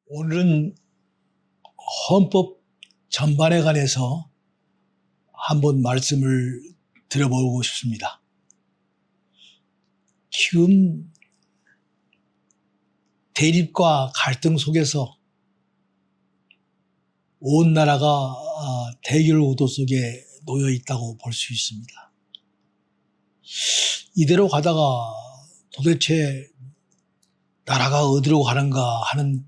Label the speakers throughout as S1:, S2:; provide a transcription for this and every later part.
S1: 오늘은 헌법 전반에 관해서 한번 말씀을 드려보고 싶습니다. 지금 대립과 갈등 속에서 온 나라가 대결 구도 속에 놓여 있다고 볼 수 있습니다. 이대로 가다가 도대체 나라가 어디로 가는가 하는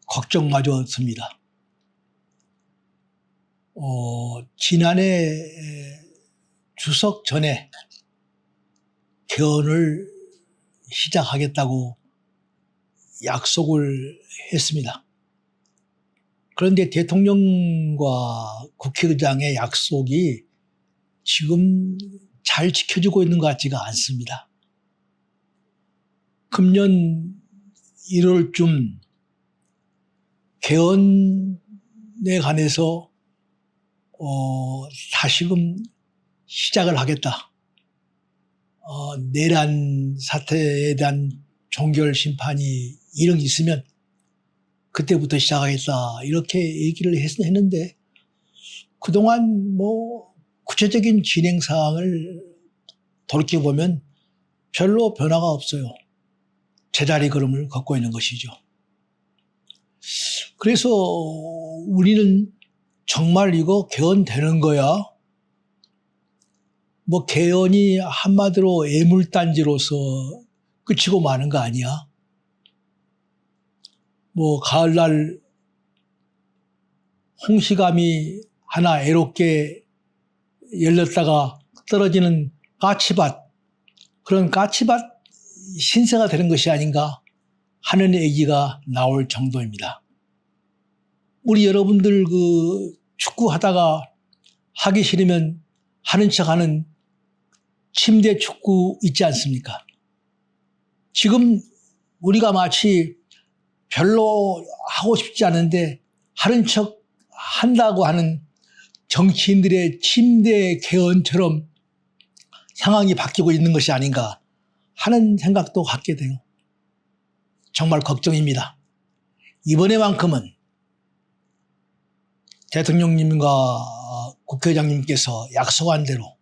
S1: 걱정마저 듭니다. 지난해 추석 전에 개헌을 시작하겠다고 약속을 했습니다. 그런데 대통령과 국회의장의 약속이 지금 잘 지켜지고 있는 것 같지가 않습니다. 금년 1월쯤 개헌에 관해서 다시금 시작을 하겠다. 내란 사태에 대한 종결 심판이 이런 게 있으면 그때부터 시작하겠다. 이렇게 얘기를 했는데 그동안 구체적인 진행 사항을 돌이켜보면 별로 변화가 없어요. 제자리 걸음을 걷고 있는 것이죠. 그래서 우리는 정말 이거 개헌되는 거야? 개헌이 한마디로 애물단지로서 끝이고 마는 거 아니야? 가을날 홍시감이 하나 애롭게 열렸다가 떨어지는 까치밭, 그런 까치밭 신세가 되는 것이 아닌가 하는 얘기가 나올 정도입니다. 우리 여러분들 축구하다가 하기 싫으면 하는 척하는 침대 축구 있지 않습니까? 지금 우리가 마치 별로 하고 싶지 않은데 하는 척 한다고 하는 정치인들의 침대 개헌처럼 상황이 바뀌고 있는 것이 아닌가 하는 생각도 갖게 돼요. 정말 걱정입니다. 이번에만큼은 대통령님과 국회의장님께서 약속한 대로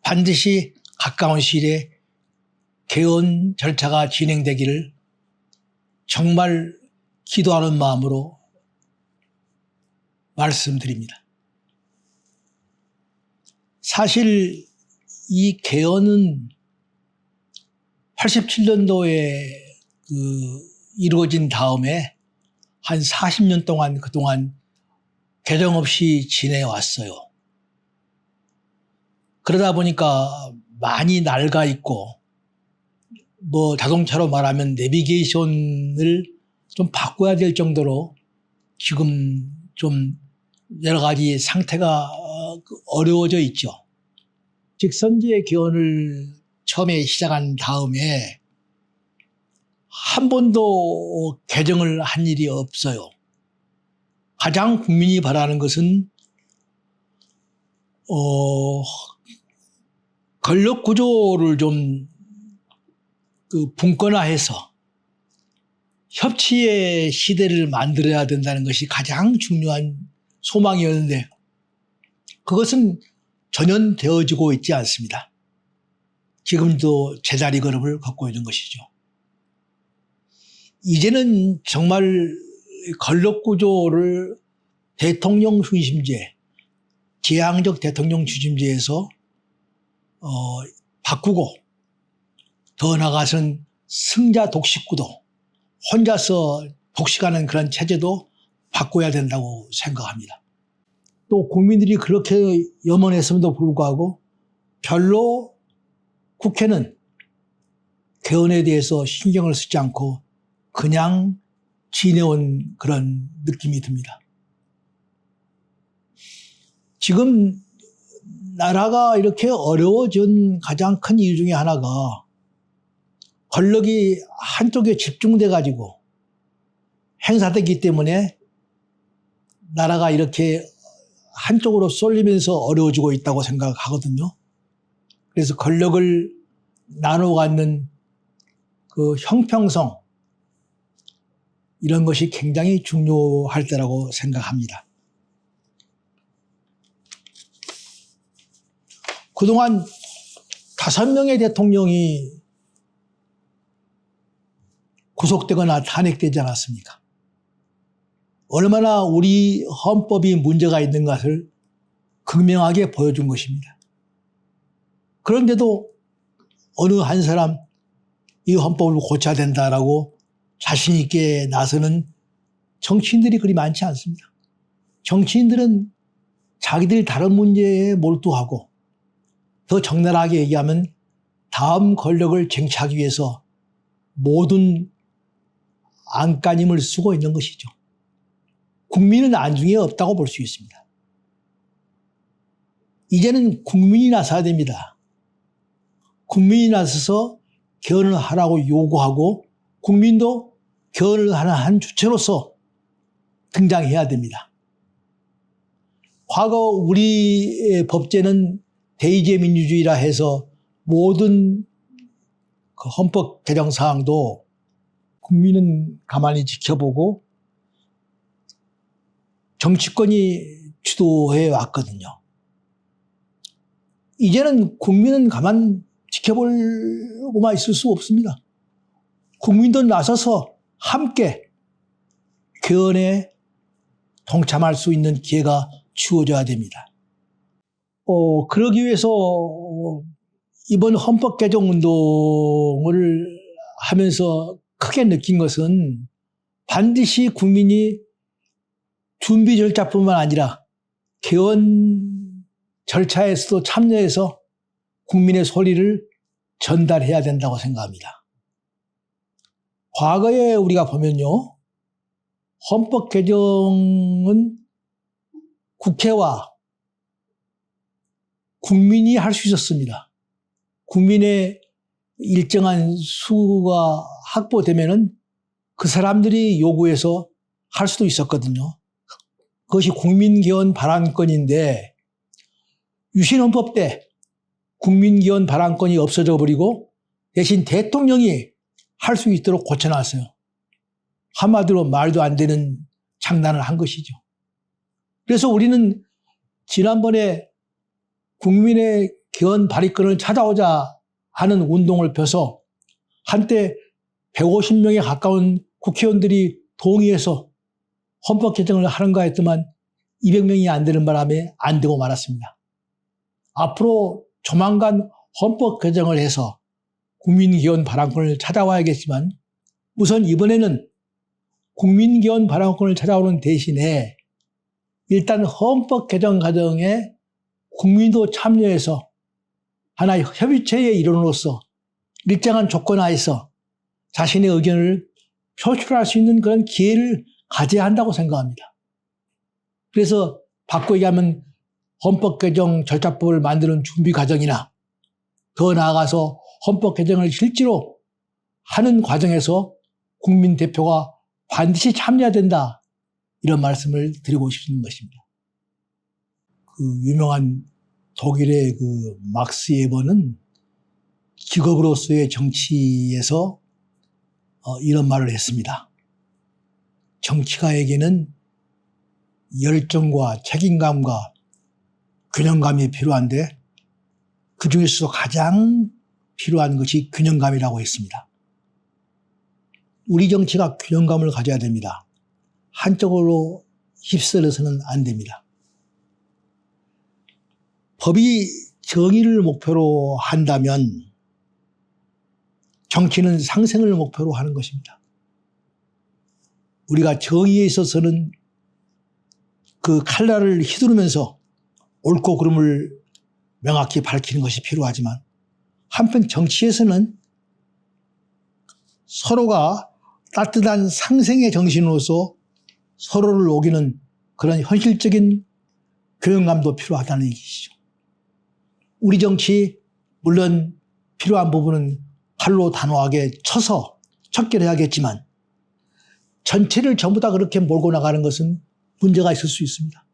S1: 반드시 가까운 시일에 개헌 절차가 진행되기를 정말 기도하는 마음으로 말씀드립니다. 사실 이 개헌은 87년도에 이루어진 다음에 한 40년 동안 그동안 개정 없이 지내왔어요. 그러다 보니까 많이 낡아 있고 자동차로 말하면 내비게이션을 좀 바꿔야 될 정도로 지금 좀 여러 가지 상태가 어려워져 있죠. 직선제 개헌을 처음에 시작한 다음에 한 번도 개정을 한 일이 없어요. 가장 국민이 바라는 것은 권력 구조를 좀 분권화해서 협치의 시대를 만들어야 된다는 것이 가장 중요한 소망이었는데 그것은 전혀 되어지고 있지 않습니다. 지금도 제자리 걸음을 걷고 있는 것이죠. 이제는 정말 권력 구조를 대통령 중심제, 지향적 대통령 중심제에서 바꾸고 더 나아가서는 승자 독식구도 혼자서 독식하는 그런 체제도 바꿔야 된다고 생각합니다. 또 국민들이 그렇게 염원했음에도 불구하고 별로 국회는 개헌에 대해서 신경을 쓰지 않고 그냥 지내온 그런 느낌이 듭니다. 지금 나라가 이렇게 어려워진 가장 큰 이유 중에 하나가 권력이 한쪽에 집중돼 가지고 행사되기 때문에 나라가 이렇게 한쪽으로 쏠리면서 어려워지고 있다고 생각하거든요. 그래서 권력을 나눠 갖는 그 형평성, 이런 것이 굉장히 중요할 때라고 생각합니다. 그동안 5명의 대통령이 구속되거나 탄핵되지 않았습니까? 얼마나 우리 헌법이 문제가 있는 것을 극명하게 보여준 것입니다. 그런데도 어느 한 사람 이 헌법을 고쳐야 된다라고 자신 있게 나서는 정치인들이 그리 많지 않습니다. 정치인들은 자기들이 다른 문제에 몰두하고 더 적나라하게 얘기하면 다음 권력을 쟁취하기 위해서 모든 안간힘을 쓰고 있는 것이죠. 국민은 안중에 없다고 볼 수 있습니다. 이제는 국민이 나서야 됩니다. 국민이 나서서 개헌을 하라고 요구하고 국민도 개헌을 하는 한 주체로서 등장해야 됩니다. 과거 우리 법제는 대의제 민주주의라 해서 모든 그 헌법 개정 사항도 국민은 가만히 지켜보고 정치권이 주도해 왔거든요. 이제는 국민은 가만 지켜보고만 있을 수 없습니다. 국민도 나서서 함께 개헌에 동참할 수 있는 기회가 주어져야 됩니다. 그러기 위해서 이번 헌법 개정 운동을 하면서 크게 느낀 것은 반드시 국민이 준비 절차뿐만 아니라 개헌 절차에서도 참여해서 국민의 소리를 전달해야 된다고 생각합니다. 과거에 우리가 보면요, 헌법 개정은 국회와 국민이 할 수 있었습니다. 국민의 일정한 수가 확보되면은 그 사람들이 요구해서 할 수도 있었거든요. 그것이 국민개헌 발안권인데 유신헌법 때 국민개헌 발안권이 없어져 버리고 대신 대통령이 할 수 있도록 고쳐놨어요. 한마디로 말도 안 되는 장난을 한 것이죠. 그래서 우리는 지난번에 국민의 개헌 발의권을 찾아오자 하는 운동을 펴서 한때 150명에 가까운 국회의원들이 동의해서 헌법 개정을 하는가 했더만 200명이 안 되는 바람에 안 되고 말았습니다. 앞으로 조만간 헌법 개정을 해서 국민개헌 발안권을 찾아와야겠지만 우선 이번에는 국민개헌 발안권을 찾아오는 대신에 일단 헌법 개정 과정에 국민도 참여해서 하나의 협의체의 일원으로서 일정한 조건 하에서 자신의 의견을 표출할 수 있는 그런 기회를 가져야 한다고 생각합니다. 그래서 바꿔 얘기하면 헌법 개정 절차법을 만드는 준비 과정이나 더 나아가서 헌법 개정을 실제로 하는 과정에서 국민 대표가 반드시 참여해야 된다. 이런 말씀을 드리고 싶은 것입니다. 그 유명한 독일의 그 막스 예버는 직업으로서의 정치에서 이런 말을 했습니다. 정치가에게는 열정과 책임감과 균형감이 필요한데 그 중에서도 가장 필요한 것이 균형감이라고 했습니다. 우리 정치가 균형감을 가져야 됩니다. 한쪽으로 휩쓸려서는 안 됩니다. 법이 정의를 목표로 한다면 정치는 상생을 목표로 하는 것입니다. 우리가 정의에 있어서는 그 칼날을 휘두르면서 옳고 그름을 명확히 밝히는 것이 필요하지만 한편 정치에서는 서로가 따뜻한 상생의 정신으로서 서로를 녹이는 그런 현실적인 균형감도 필요하다는 얘기시죠. 우리 정치 물론 필요한 부분은 칼로 단호하게 쳐서 척결해야겠지만 전체를 전부 다 그렇게 몰고 나가는 것은 문제가 있을 수 있습니다.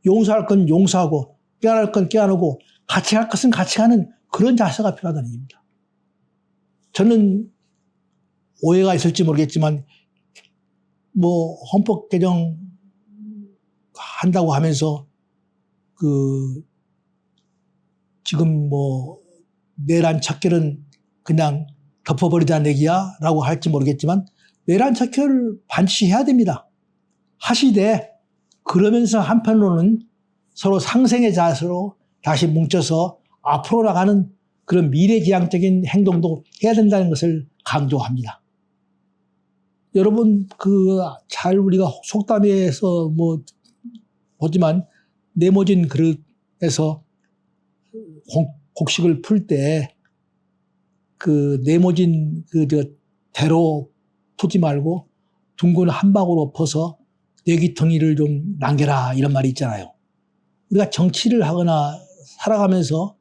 S1: 용서할 건 용서하고 껴안을 건 껴안고 같이 할 것은 같이 하는 그런 자세가 필요하다는 얘기입니다. 저는 오해가 있을지 모르겠지만 뭐 헌법 개정 한다고 하면서 지금 뭐 내란 척결은 그냥 덮어버리자는 얘기야 라고 할지 모르겠지만 내란 척결을 반드시 해야 됩니다. 하시되 그러면서 한편으로는 서로 상생의 자세로 다시 뭉쳐서 앞으로 나가는 그런 미래지향적인 행동도 해야 된다는 것을 강조합니다. 여러분 잘 우리가 속담에서 뭐 보지만 네모진 그릇에서 곡식을 풀 때 네모진 대로 푸지 말고 둥근 한박으로 퍼서 내귀퉁이를 좀 남겨라 이런 말이 있잖아요. 우리가 정치를 하거나 살아가면서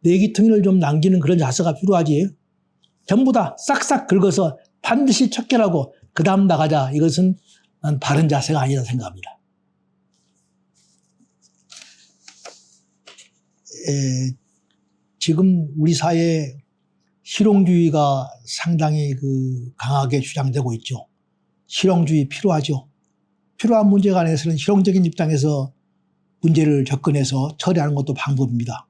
S1: 내귀퉁이를 좀 남기는 그런 자세가 필요하지. 전부 다 싹싹 긁어서 반드시 척결하고 그 다음 나가자. 이것은 난 바른 자세가 아니다 생각합니다. 지금 우리 사회에 실용주의가 상당히 강하게 주장되고 있죠. 실용주의 필요하죠. 필요한 문제가 안에서는 실용적인 입장에서 문제를 접근해서 처리하는 것도 방법입니다.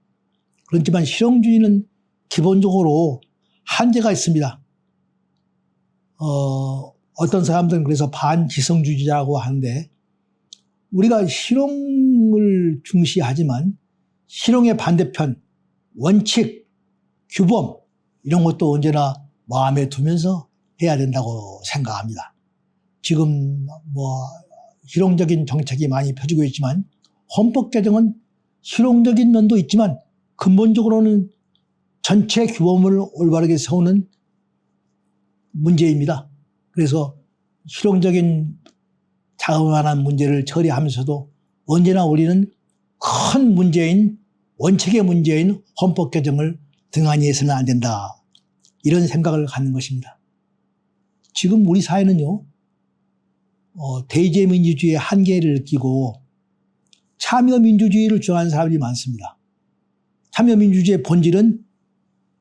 S1: 그렇지만 실용주의는 기본적으로 한계가 있습니다. 어떤 사람들은 그래서 반지성주의자라고 하는데 우리가 실용을 중시하지만 실용의 반대편, 원칙, 규범 이런 것도 언제나 마음에 두면서 해야 된다고 생각합니다. 지금 뭐 실용적인 정책이 많이 펴지고 있지만 헌법 개정은 실용적인 면도 있지만 근본적으로는 전체 규범을 올바르게 세우는 문제입니다. 그래서 실용적인 자그마한 문제를 처리하면서도 언제나 우리는 큰 문제인 원칙의 문제인 헌법 개정을 등한히 해서는 안 된다. 이런 생각을 갖는 것입니다. 지금 우리 사회는요. 대의제민주주의의 한계를 느끼고 참여민주주의를 주장하는 사람들이 많습니다. 참여민주주의의 본질은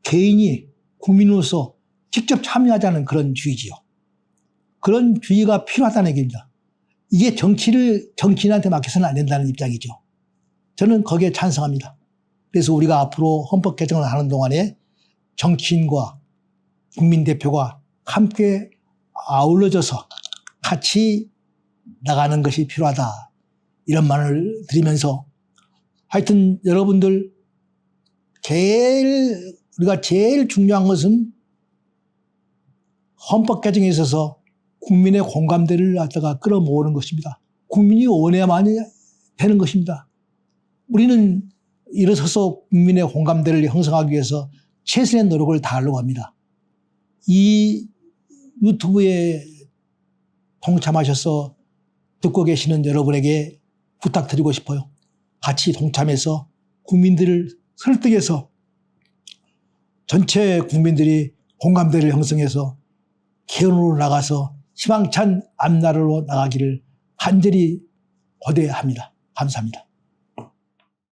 S1: 개인이 국민으로서 직접 참여하자는 그런 주의지요. 그런 주의가 필요하다는 얘기입니다. 이게 정치인한테 맡겨서는 안 된다는 입장이죠. 저는 거기에 찬성합니다. 그래서 우리가 앞으로 헌법 개정을 하는 동안에 정치인과 국민대표가 함께 아울러져서 같이 나가는 것이 필요하다. 이런 말을 드리면서 하여튼 여러분들 우리가 제일 중요한 것은 헌법 개정에 있어서 국민의 공감대를 갖다가 끌어모으는 것입니다. 국민이 원해야만 되는 것입니다. 우리는 일어서서 국민의 공감대를 형성하기 위해서 최선의 노력을 다하려고 합니다. 이 유튜브에 동참하셔서 듣고 계시는 여러분에게 부탁드리고 싶어요. 같이 동참해서 국민들을 설득해서 전체 국민들이 공감대를 형성해서 개헌으로 나가서 희망찬 앞날로 나가기를 간절히 고대합니다. 감사합니다.